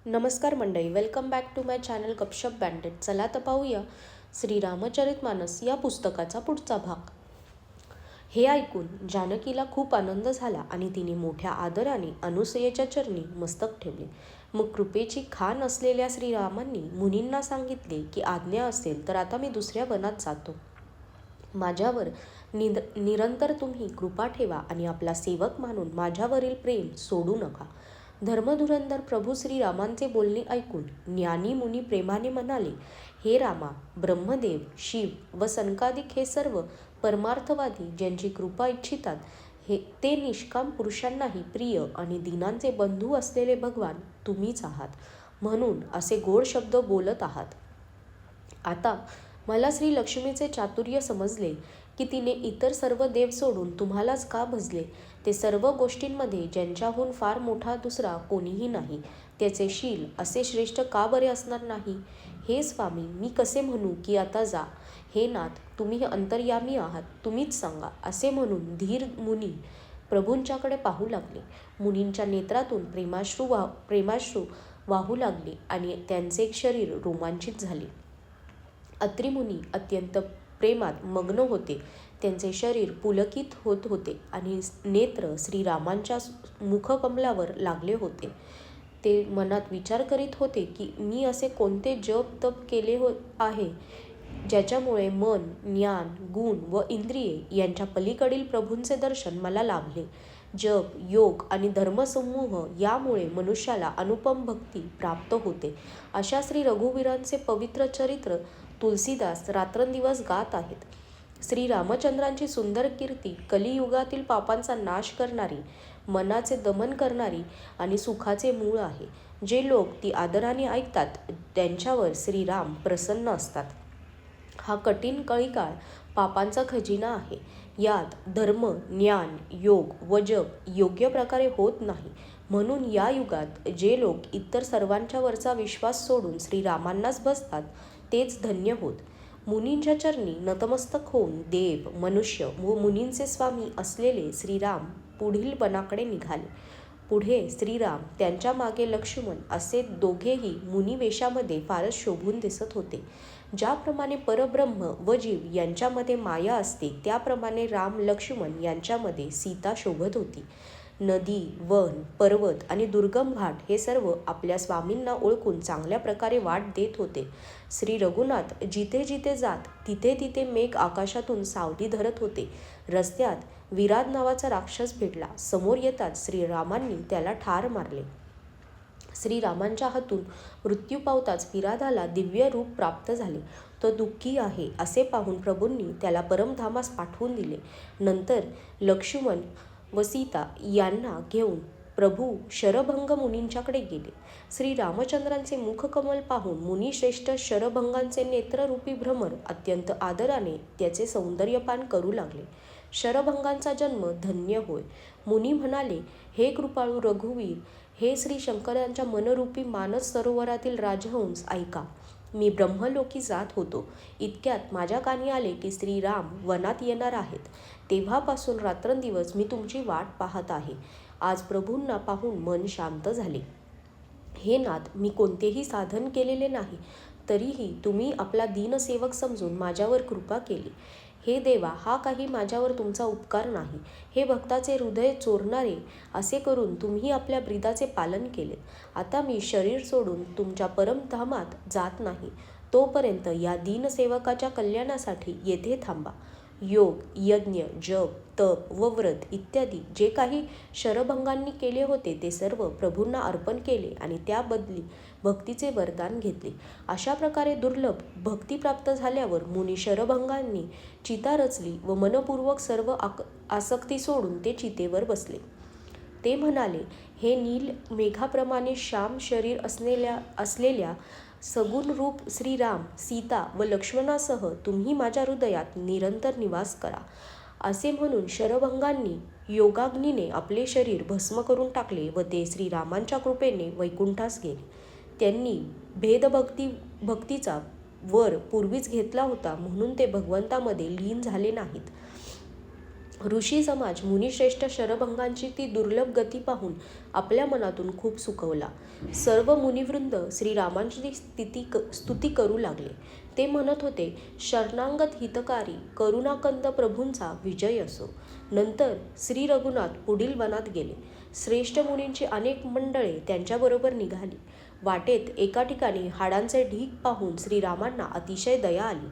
नमस्कार मंडळी, welcome back to my channel Gapshap बँडेड. चला तर पाहूया श्री रामचरितमानस या पुस्तकाचा पुढचा भाग. हे ऐकून जानकीला खूप आनंद झाला आणि तिने मोठ्या आदराने अनुसयेच्या चरणी मस्तक ठेवले. मग कृपेची खाण असलेल्या श्रीरामांनी मुनींना सांगितले की आज्ञा असेल तर आता मी दुसऱ्या वनात जातो. माझ्यावर निरंतर तुम्ही कृपा ठेवा आणि आपला सेवक मानून माझ्यावरील प्रेम सोडू नका. धर्मधुरंधर प्रभू श्रीरामांचे बोलणे ऐकून ज्ञानी मुनी प्रेमाने म्हणाले, हे रामा, ब्रह्मदेव, शिव व सनकादिक हे सर्व परमार्थवादी ज्यांची कृपा इच्छितात ते निष्काम पुरुषांनाही प्रिय आणि दीनांचे बंधू असलेले भगवान तुम्हीच आहात. म्हणून असे गोड शब्द बोलत आहात. आता मला श्री लक्ष्मीचे चातुर्य समजले की तिने इतर सर्व देव सोडून तुम्हालाच का भजले. ते सर्व गोष्टींमध्ये ज्यांच्याहून फार मोठा दुसरा कोणीही नाही. त्याचे शील असे श्रेष्ठ का बरे असणार नाही. हे स्वामी, मी कसे म्हणू की आता जा. हे नाथ, तुम्ही अंतर्यामी आहात, तुम्हीच सांगा. असे म्हणून धीर मुनी प्रभूंच्याकडे पाहू लागले. मुनींच्या नेत्रातून प्रेमाश्रू वाहू लागले आणि त्यांचे शरीर रोमांचित झाले. अत्री मुनी अत्यंत प्रेमात मग्न होते. त्यांचे शरीर पुलकित होत होते आणि नेत्र श्रीरामांच्या मुखकमलावर लागले होते. ते मनात विचार करीत होते की मी असे कोणते जप तप केले आहे ज्याच्यामुळे मन, ज्ञान, गुण व इंद्रिये यांच्या पलीकडील प्रभूंचे दर्शन मला लाभले. जप, योग आणि धर्मसमूह यामुळे मनुष्याला अनुपम भक्ती प्राप्त होते. अशा श्री रघुवीरांचे पवित्र चरित्र तुलसीदास रात्रंदिवस गात आहेत. श्री रामचंद्रांची सुंदर कीर्ती कलियुगातील पापांचा नाश करणारी, मनाचे दमन करणारी आणि सुखाचे मूळ आहे. जे लोक ती आदराने ऐकतात त्यांच्यावर श्रीराम प्रसन्न असतात. हा कठीण कळीकाळ पापांचा खजिना आहे. यात धर्म, ज्ञान, योग व जप योग्य प्रकारे होत नाही. म्हणून या युगात जे लोक इतर सर्वांच्या वरचा विश्वास सोडून श्रीरामांनाच भजतात तेच धन्य होत. मुनींच्या चरणी नतमस्तक होऊन देव, मनुष्य व मुनींचे स्वामी असलेले श्रीराम पुढील वनाकडे निघाले. पुढे श्रीराम, त्यांच्या मागे लक्ष्मण असे दोघेही मुनिवेशामध्ये फारच शोभून दिसत होते. ज्याप्रमाणे परब्रह्म व जीव यांच्यामध्ये माया असते त्याप्रमाणे राम, लक्ष्मण यांच्यामध्ये सीता शोभत होती. नदी, वन, पर्वत आणि दुर्गम घाट हे सर्व आपल्या स्वामींना ओळखून चांगल्या प्रकारे वाट देत होते. श्री रघुनाथ जिथे जिथे जात तिथे तिथे मेघ आकाशातून सावली धरत होते. रस्त्यात विराट नावाचा राक्षस भेटला. समोर येताच श्रीरामांनी त्याला ठार मारले. श्रीरामांच्या हातून मृत्यू पावताच विराधाला दिव्य रूप प्राप्त झाले. तो दुःखी आहे असे पाहून प्रभूंनी त्याला परमधामास पाठवून दिले. नंतर लक्ष्मण व सीता यांना घेऊन प्रभू शरभंग मुनींच्याकडे गेले. श्री रामचंद्रांचे मुखकमल पाहून मुनिश्रेष्ठ शरभंगांचे नेत्ररूपी भ्रमर अत्यंत आदराने त्याचे सौंदर्यपान करू लागले. शरभंगांचा जन्म धन्य होय. मुनी म्हणाले, हे कृपाळू रघुवीर, हे श्री शंकरांच्या मनरूपी मानस सरोवरातील राजहंस ऐका. मी ब्रह्मलोकी जात होतो. इतक्यात माझ्या कानी आले की श्रीराम वनात येणार आहेत. तेव्हापासून रात्रंदिवस मी तुमची वाट पाहत आहे. आज प्रभूंना पाहून मन शांत झाले. हे नाथ, मी कोणतेही साधन केलेले नाही, तरीही तुम्ही आपला दीनसेवक समजून माझ्यावर कृपा केली. हे देवा, हा काही माझ्यावर तुमचा उपकार नाही. हे भक्ताचे हृदय चोरणारे असे करून तुम्ही आपल्या ब्रीदाचे पालन केले. आता मी शरीर सोडून तुमच्या परमधामात जात नाही. तोपर्यंत या दीनसेवकाच्या कल्याणासाठी येथे थांबा. योग, यज्ञ, जप, तप व व्रत इत्यादी जे काही शरभंगांनी केले होते ते सर्व प्रभूंना अर्पण केले आणि त्या बदली भक्तीचे वरदान घेतले. अशा प्रकारे दुर्लभ भक्ती प्राप्त झाल्यावर मुनी शरभंगांनी चिता रचली व मनपूर्वक सर्व आसक्ती सोडून ते चितेवर बसले. ते म्हणाले, हे नील मेघाप्रमाणे श्याम शरीर असलेल्या सगुण रूप श्रीराम, सीता व लक्ष्मणासह तुम्ही माझ्या हृदयात निरंतर निवास करा. असे म्हणून शरभंगांनी योगाग्नीने आपले शरीर भस्म करून टाकले व ते श्रीरामांच्या कृपेने वैकुंठास गेले. त्यांनी भक्तीचा वर पूर्वीच घेतला होता म्हणून ते भगवंतामध्ये लीन झाले नाहीत. ऋषी समाज मुनिश्रेष्ठ शरभंगांची ती दुर्लभ गती पाहून आपल्या मनातून खूप सुखवला. सर्व मुनिवृंद श्रीरामांची स्तुती करू लागले. ते म्हणत होते, शरणागत हितकारी करुणाकंद प्रभूंचा विजय असो. नंतर श्री रघुनाथ पुढील वनात गेले. श्रेष्ठ मुनींची अनेक मंडळे त्यांच्याबरोबर निघाली. वाटेत एका ठिकाणी हाडांचे ढीग पाहून श्रीरामांना अतिशय दया आली.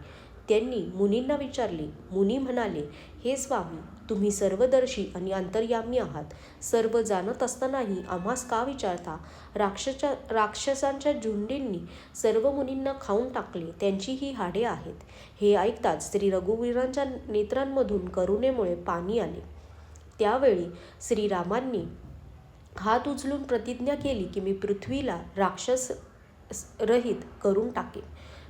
त्यांनी मुनींना विचारले. मुनी म्हणाले, हे स्वामी, तुम्ही सर्वदर्शी आणि अंतर्यामी आहात. सर्व जाणत असतानाही आम्हास का विचारता? राक्षसांच्या झुंडींनी सर्व मुनींना खाऊन टाकले. त्यांची ही हाडे आहेत. हे ऐकताच श्री रघुवीरांच्या नेत्रांमधून करुणेमुळे पाणी आले. त्यावेळी श्रीरामांनी हात उचलून प्रतिज्ञा केली की मी पृथ्वीला राक्षस रहित करून टाकेन.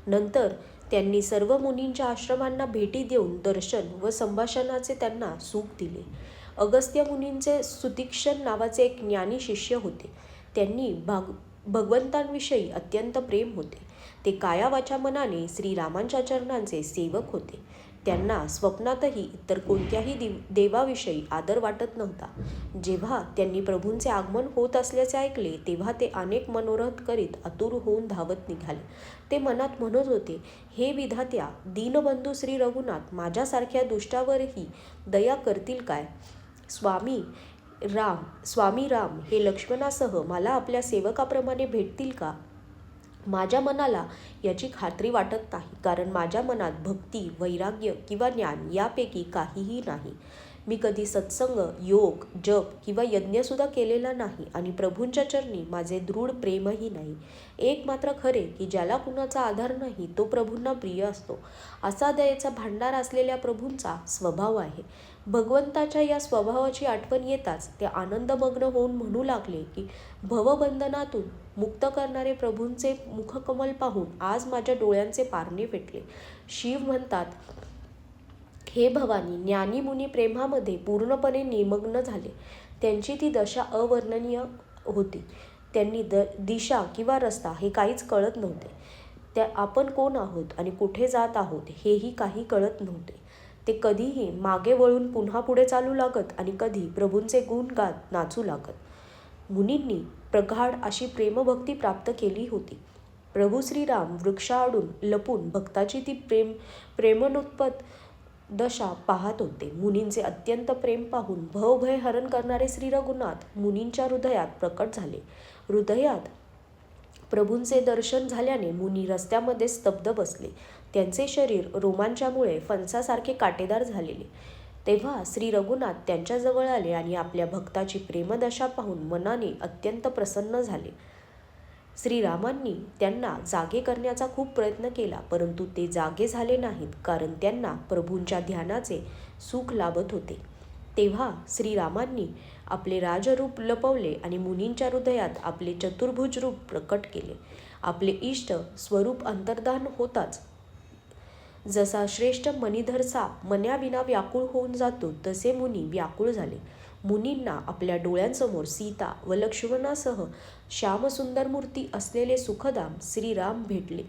नंतर त्यांनी सर्व मुनींच्या आश्रमांना भेटी देऊन दर्शन व संभाषणाचे त्यांना सुख दिले. अगस्त्य मुनींचे सुतीक्षण नावाचे एक ज्ञानी शिष्य होते. त्यांनी भगवंतांविषयी अत्यंत प्रेम होते. ते काया वाचा मनाने श्रीरामांच्या चरणांचे सेवक होते. त्यांना स्वप्नातही इतर कोणत्याही देवाविषयी आदर वाटत नव्हता. जेव्हा त्यांनी प्रभूंचे आगमन होत असल्याचे ऐकले तेव्हा ते अनेक मनोरथ करीत आतुर होऊन धावत निघाले. ते मनात म्हणत होते, हे विधात्या, दीनबंधू श्री रघुनाथ माझ्यासारख्या दुष्टावरही दया करतील काय? स्वामी राम हे लक्ष्मणासह मला आपल्या सेवकाप्रमाणे भेटतील का? माझ्या मनाला याची खात्री वाटत नाही, कारण माझ्या मनात भक्ती, वैराग्य किंवा ज्ञान यापैकी काहीही नाही. मी कधी सत्संग, योग, जप किंवा यज्ञसुद्धा केलेला नाही आणि प्रभूंच्या चरणी माझे दृढ प्रेमही नाही. एक मात्र खरे की ज्याला कुणाचा आधार नाही तो प्रभूंना प्रिय असतो. असा दयेचा भांडार असलेल्या प्रभूंचा स्वभाव आहे. भगवंताच्या या स्वभावाची आठवण येताच ते आनंदमग्न होऊन म्हणू लागले की भवबंधनातून मुक्त करणारे प्रभूंचे मुखकमल पाहून आज माझ्या डोळ्यांचे पारणे पेटले. शिव म्हणतात, हे भवानी, ज्ञानी मुनी प्रेमामध्ये पूर्णपणे निमग्न झाले. त्यांची ती दशा अवर्णनीय होती. त्यांनी दिशा किंवा रस्ता हे काहीच कळत नव्हते. आपण कोण आहोत आणि कुठे जात आहोत हेही काही कळत नव्हते. ते कधीही मागे वळून पुन्हा पुढे चालू लागत आणि कधी प्रभूंचे गुण गात नाचू लागत. मुनींनी प्रगाढ अशी प्रेमभक्ती प्राप्त केली होती. प्रभू श्रीराम वृक्षाआडून लपून भक्ताची ती प्रेमोन्मत्त दशा पाहत होते. मुनींचे अत्यंत प्रेम पाहून भवभय हरण करणारे श्री रघुनाथ मुनींच्या हृदयात प्रकट झाले. हृदयात प्रभूंचे दर्शन झाल्याने मुनी रस्त्यामध्ये स्तब्ध बसले. त्यांचे शरीर रोमांचामुळे फणसासारखे काटेदार झालेले. तेव्हा श्री रघुनाथ त्यांच्याजवळ आले आणि आपल्या भक्ताची प्रेमदशा पाहून मनाने अत्यंत प्रसन्न झाले. श्रीरामांनी त्यांना जागे करण्याचा खूप प्रयत्न केला, परंतु ते जागे झाले नाहीत, कारण त्यांना प्रभूंच्या ध्यानाचे सुख लाभत होते. तेव्हा श्रीरामांनी आपले राजरूप लपवले आणि मुनींच्या हृदयात आपले चतुर्भुज रूप प्रकट केले. आपले इष्ट स्वरूप अंतर्धान होताच जसा श्रेष्ठ मणिधर साप मन्याविना व्याकुळ होऊन जातो तसे मुनी व्याकुळ झाले. मुनींना आपल्या डोळ्यांसमोर सीता व लक्ष्मणासह श्यामसुंदर मूर्ती असलेले सुखधाम श्रीराम भेटले.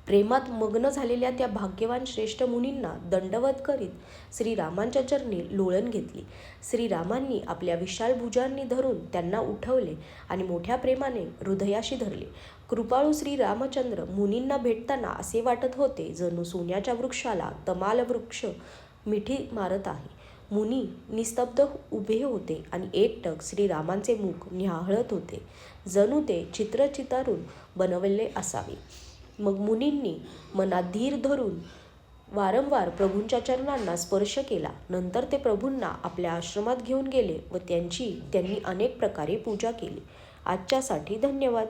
प्रेमात मग्न झालेल्या त्या भाग्यवान श्रेष्ठ मुनींना दंडवत करीत श्रीरामांच्या चरणी लोळण घेतली. श्रीरामांनी आपल्या विशाल भुजांनी धरून त्यांना उठवले आणि मोठ्या प्रेमाने हृदयाशी धरले. कृपाळू श्रीरामचंद्र मुनींना भेटताना असे वाटत होते जणू सोन्याच्या वृक्षाला तमाल वृक्ष मिठी मारत आहे. मुनी निस्तब्ध उभे होते आणि एकटक श्रीरामांचे मुख न्याहाळत होते, जणू ते चित्र चितारून बनवले असावे. मग मुनींनी मनात धीर धरून वारंवार प्रभूंच्या चरणांना स्पर्श केला. नंतर ते प्रभूंना आपल्या आश्रमात घेऊन गेले व त्यांनी अनेक प्रकारे पूजा केली. आजच्यासाठी धन्यवाद.